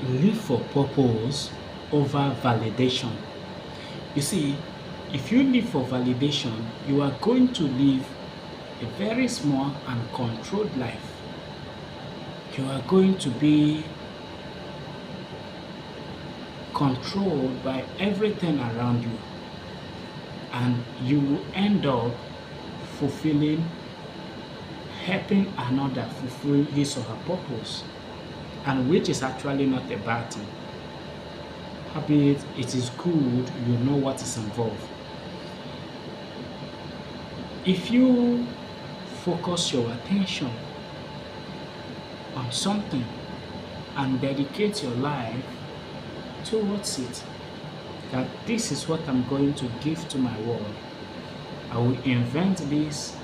Live for purpose over validation. You see, if you live for validation, you are going to live a very small and controlled life. You are going to be controlled by everything around you, and you will end up fulfilling, helping another fulfill his or her purpose, and which is actually not a bad thing. Albeit it is good you know what is involved. If you focus your attention on something and dedicate your life towards it, that this is what I'm going to give to my world. I will invent this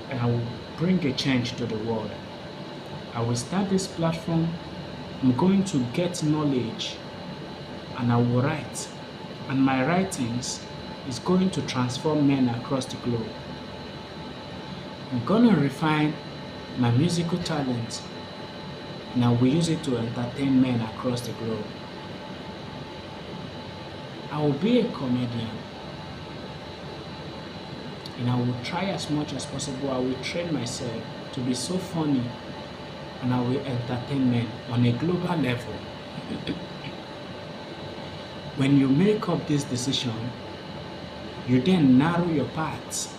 and I will bring a change to the world. I will start this platform. I'm going to get knowledge and I will write. And my writings is going to transform men across the globe. I'm going to refine my musical talent and I will use it to entertain men across the globe. I will be a comedian and I will try as much as possible. I will train myself to be so funny and I will entertain men on a global level. When you make up this decision, you then narrow your paths.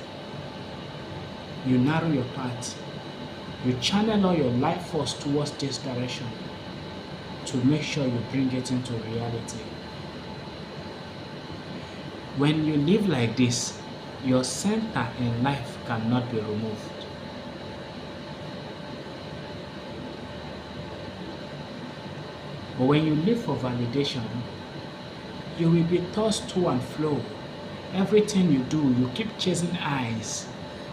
You narrow your paths. You channel all your life force towards this direction to make sure you bring it into reality. When you live like this, your center in life cannot be removed. But when you live for validation, you will be tossed to and fro. Everything you do, you keep chasing eyes,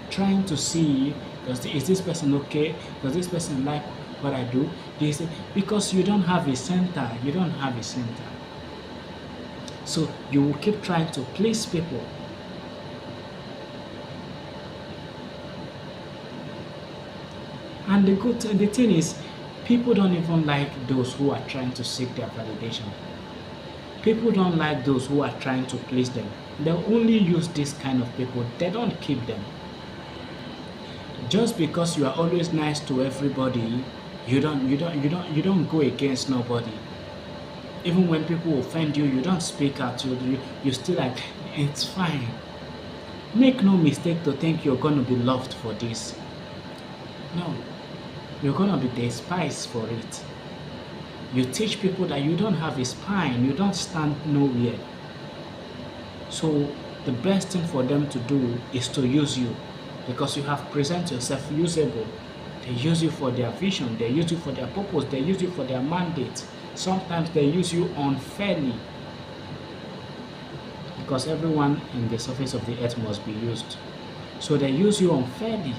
trying to see, is this person okay? Does this person like what I do? Because you don't have a center. You don't have a center. So you will keep trying to please people. And the thing is, people don't even like those who are trying to seek their validation. People don't like those who are trying to please them. They only use this kind of people. They don't keep them. Just because you are always nice to everybody, you don't go against nobody. Even when people offend you, you don't speak out. You still like, it's fine. Make no mistake to think you're gonna be loved for this. No, you're gonna be despised for it. You teach people that you don't have a spine, you don't stand nowhere. So the best thing for them to do is to use you, because you have presented yourself usable. They use you for their vision, they use you for their purpose, they use you for their mandate. Sometimes they use you unfairly, because everyone in the surface of the earth must be used. So they use you unfairly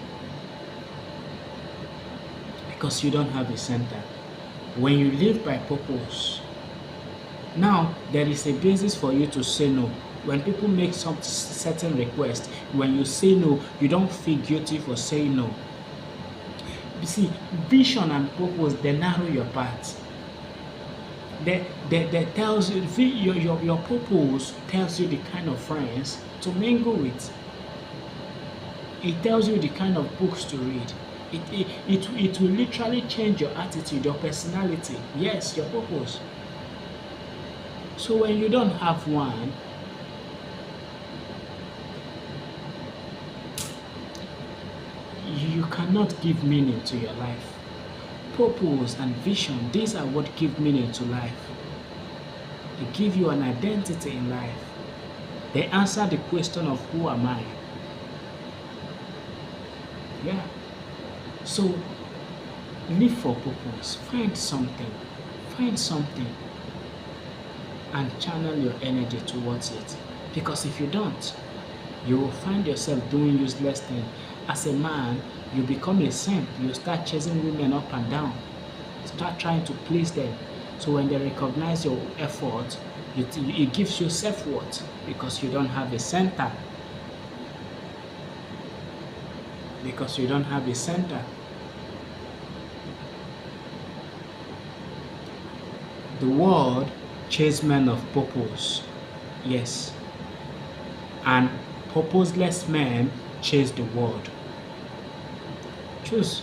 because you don't have a center. When you live by purpose, now there is a basis for you to say no. When people make some certain request, when you say no, you don't feel guilty for saying no. You see, vision and purpose, they narrow your path. They tells you, your purpose tells you the kind of friends to mingle with. It tells you the kind of books to read. It will literally change your attitude, your personality. Yes, your purpose. So when you don't have one, you cannot give meaning to your life. Purpose and vision, these are what give meaning to life. They give you an identity in life. They answer the question of who am I? Yeah. So live for purpose. Find something and channel your energy towards it. Because if you don't, you will find yourself doing useless things. As a man, you become a simp. You start chasing women up and down. Start trying to please them. So when they recognize your effort, it gives you self-worth, because you don't have a center. Because you don't have a center. The world chase men of purpose. Yes. And purposeless men chase the world. Choose.